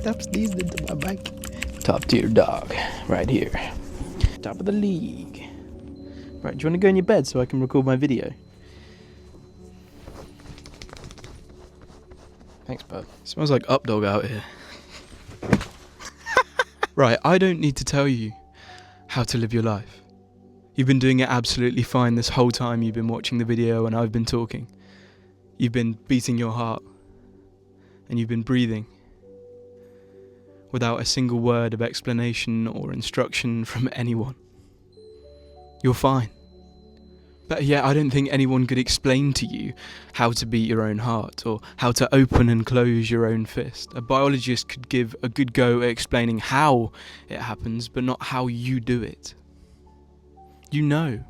stuff sneezed into my mic. Top tier dog, right here. Top of the league. Right, do you want to go in your bed so I can record my video? Thanks, bud. Smells like updog out here. Right, I don't need to tell you how to live your life. You've been doing it absolutely fine this whole time you've been watching the video and I've been talking. You've been beating your heart. And you've been breathing. Without a single word of explanation or instruction from anyone. You're fine. But yeah, I don't think anyone could explain to you how to beat your own heart or how to open and close your own fist. A biologist could give a good go at explaining how it happens, but not how you do it. You know.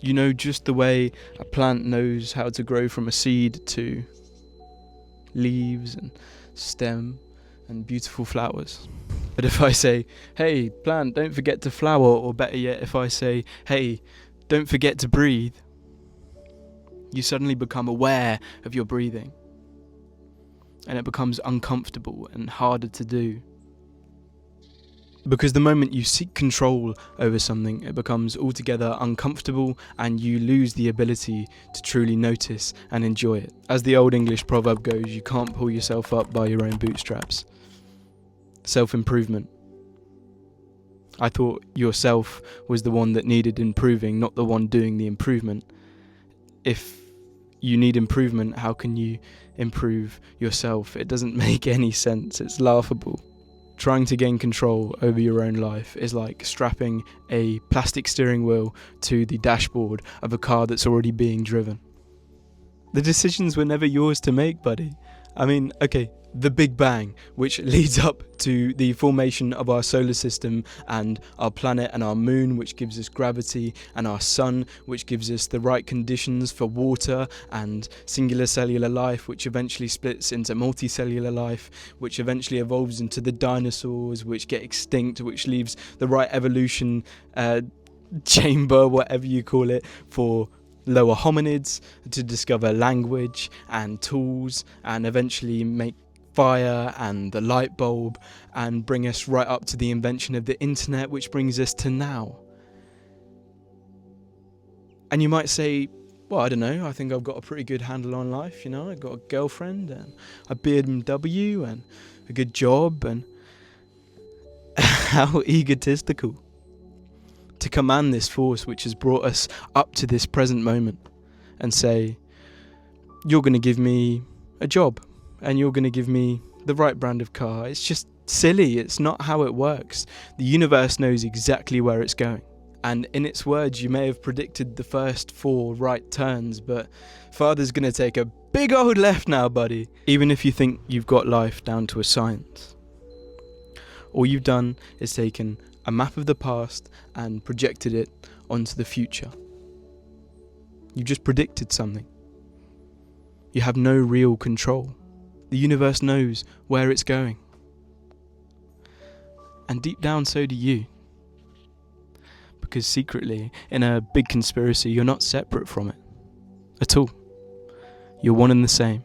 You know just the way a plant knows how to grow from a seed to leaves and stem and beautiful flowers. But if I say, hey, plant, don't forget to flower, or better yet, if I say, hey, don't forget to breathe, you suddenly become aware of your breathing. And it becomes uncomfortable and harder to do. Because the moment you seek control over something, it becomes altogether uncomfortable and you lose the ability to truly notice and enjoy it. As the old English proverb goes, you can't pull yourself up by your own bootstraps. Self-improvement. I thought yourself was the one that needed improving, not the one doing the improvement. If you need improvement, how can you improve yourself? It doesn't make any sense. It's laughable. Trying to gain control over your own life is like strapping a plastic steering wheel to the dashboard of a car that's already being driven. The decisions were never yours to make, buddy. I mean, okay, the Big Bang, which leads up to the formation of our solar system and our planet and our moon, which gives us gravity, and our sun, which gives us the right conditions for water and singular cellular life, which eventually splits into multicellular life, which eventually evolves into the dinosaurs, which get extinct, which leaves the right evolution chamber, whatever you call it, for lower hominids to discover language and tools and eventually make fire and the light bulb and bring us right up to the invention of the internet, which brings us to now. And you might say, well, I don't know, I think I've got a pretty good handle on life, you know, I've got a girlfriend and a BMW and a good job, and how egotistical to command this force which has brought us up to this present moment and say, you're going to give me a job and you're going to give me the right brand of car. It's just silly. It's not how it works. The universe knows exactly where it's going. And in its words, you may have predicted the first 4 right turns, but Father's going to take a big old left now, buddy. Even if you think you've got life down to a science. All you've done is taken a map of the past and projected it onto the future. You just predicted something. You have no real control. The universe knows where it's going. And deep down, so do you. Because secretly, in a big conspiracy, you're not separate from it. At all. You're one and the same.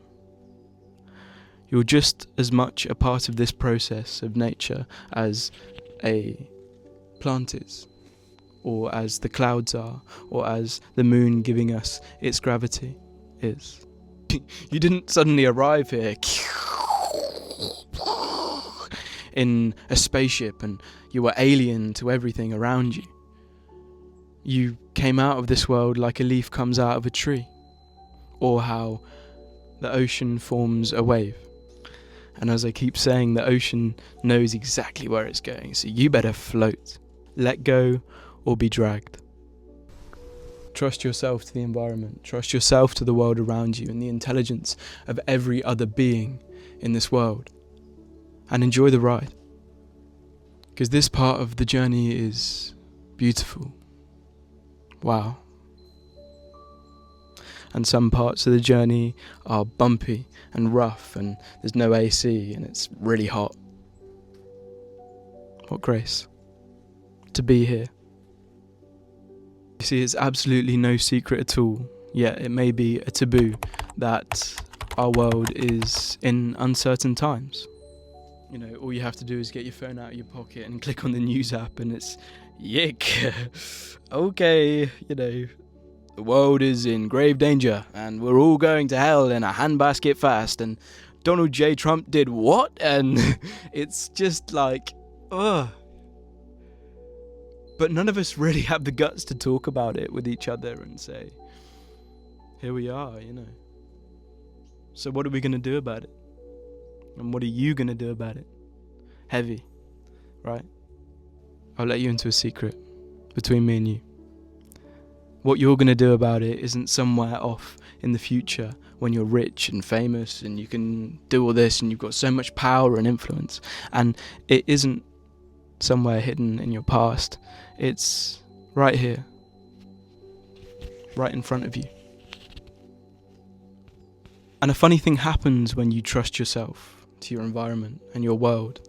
You're just as much a part of this process of nature as a plant is, or as the clouds are, or as the moon giving us its gravity is. You didn't suddenly arrive here in a spaceship and you were alien to everything around you. You came out of this world like a leaf comes out of a tree, or how the ocean forms a wave. And as I keep saying, the ocean knows exactly where it's going, so you better float. Let go or be dragged. Trust yourself to the environment. Trust yourself to the world around you and the intelligence of every other being in this world. And enjoy the ride. Because this part of the journey is beautiful. Wow. And some parts of the journey are bumpy and rough and there's no AC and it's really hot. What grace to be here. You see, it's absolutely no secret at all, yet it may be a taboo that our world is in uncertain times. All you have to do is get your phone out of your pocket and click on the news app, and it's yick. Okay, the world is in grave danger, and we're all going to hell in a handbasket fast, and Donald J. Trump did what? And it's just like, ugh. But none of us really have the guts to talk about it with each other and say, here we are, So what are we going to do about it? And what are you going to do about it? Heavy, right? I'll let you into a secret between me and you. What you're going to do about it isn't somewhere off in the future when you're rich and famous and you can do all this and you've got so much power and influence. And it isn't somewhere hidden in your past. It's right here, right in front of you. And a funny thing happens when you trust yourself to your environment and your world.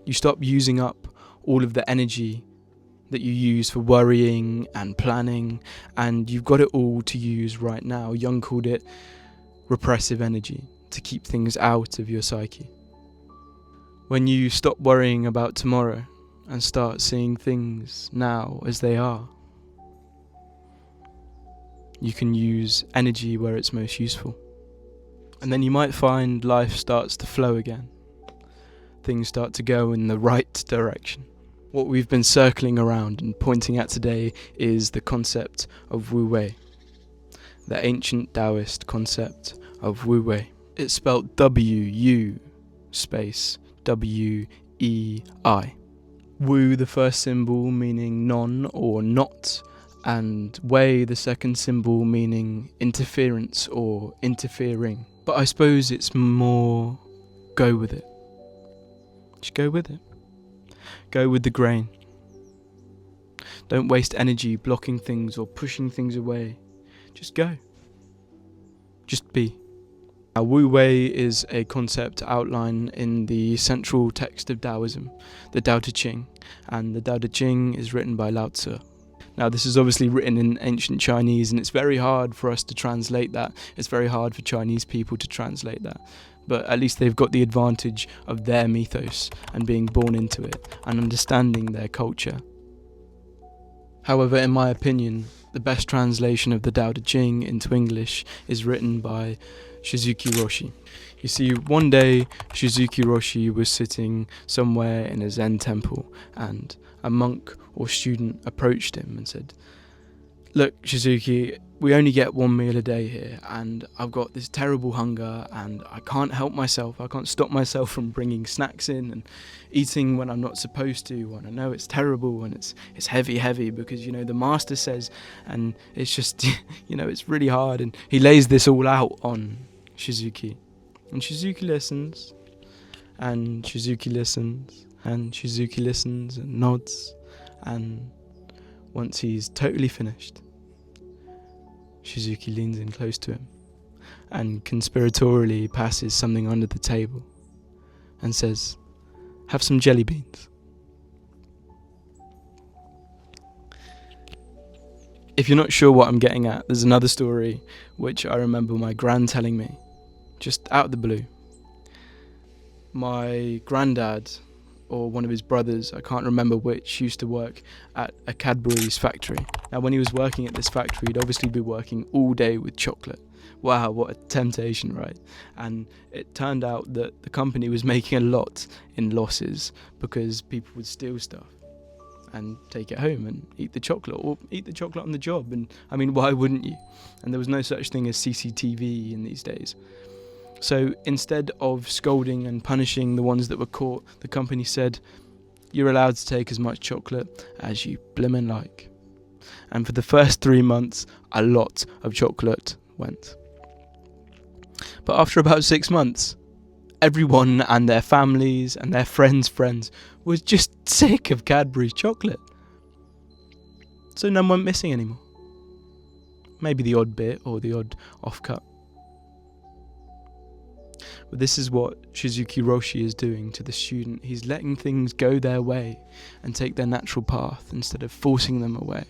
You stop using up all of the energy that you use for worrying and planning, and you've got it all to use right now. Jung called it repressive energy, to keep things out of your psyche. When you stop worrying about tomorrow and start seeing things now as they are, you can use energy where it's most useful. And then you might find life starts to flow again. Things start to go in the right direction. What we've been circling around and pointing at today is the concept of Wu Wei, the ancient Taoist concept of Wu Wei. It's spelled W-U space W-E-I. Wu, the first symbol, meaning non or not, and Wei, the second symbol, meaning interference or interfering. But I suppose it's more go with it. Just go with it. Go with the grain. Don't waste energy blocking things or pushing things away. Just go. Just be. Now, Wu Wei is a concept outlined in the central text of Taoism, the Tao Te Ching, and the Tao Te Ching is written by Lao Tzu. Now, this is obviously written in ancient Chinese, and it's very hard for us to translate that. It's very hard for Chinese people to translate that. But at least they've got the advantage of their mythos and being born into it and understanding their culture. However, in my opinion, the best translation of the Tao Te Ching into English is written by Shizuki Roshi. You see, one day Shizuki Roshi was sitting somewhere in a Zen temple, and a monk or student approached him and said, "Look, Shizuki, we only get one meal a day here, and I've got this terrible hunger, and I can't help myself. I can't stop myself from bringing snacks in and eating when I'm not supposed to, and I know it's terrible, and it's heavy, because, the master says, and it's just, it's really hard." And he lays this all out on Shizuki. And Shizuki listens, and Shizuki listens, and Shizuki listens and nods, and once he's totally finished, Shizuki leans in close to him and conspiratorially passes something under the table and says, "Have some jelly beans." If you're not sure what I'm getting at, there's another story which I remember my gran telling me, just out of the blue. My granddad, or one of his brothers, I can't remember which, used to work at a Cadbury's factory. Now, when he was working at this factory, he'd obviously be working all day with chocolate. Wow, what a temptation, right? And it turned out that the company was making a lot in losses because people would steal stuff and take it home and eat the chocolate, or eat the chocolate on the job. And I mean, why wouldn't you? And there was no such thing as CCTV in these days. So instead of scolding and punishing the ones that were caught, the company said, "You're allowed to take as much chocolate as you blimmin' like." And for the first 3 months, a lot of chocolate went. But after about 6 months, everyone and their families and their friends' was just sick of Cadbury's chocolate. So none went missing anymore. Maybe the odd bit or the odd off-cut. But this is what Shizuki Roshi is doing to the student. He's letting things go their way and take their natural path instead of forcing them away.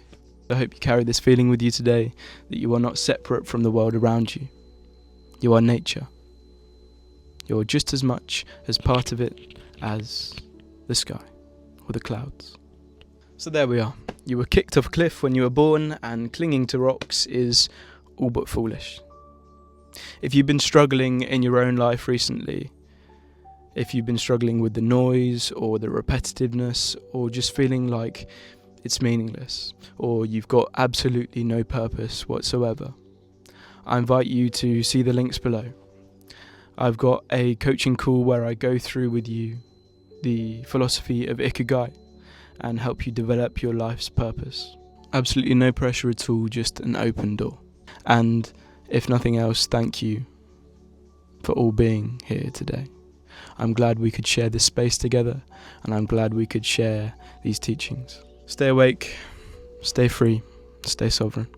I hope you carry this feeling with you today, that you are not separate from the world around you. You are nature. You're just as much as part of it as the sky or the clouds. So there we are. You were kicked off a cliff when you were born, and clinging to rocks is all but foolish. If you've been struggling in your own life recently, if you've been struggling with the noise or the repetitiveness, or just feeling like it's meaningless, or you've got absolutely no purpose whatsoever, I invite you to see the links below. I've got a coaching call where I go through with you the philosophy of IKAGAI and help you develop your life's purpose. Absolutely no pressure at all, just an open door. And if nothing else, thank you for all being here today. I'm glad we could share this space together, and I'm glad we could share these teachings. Stay awake, stay free, stay sovereign.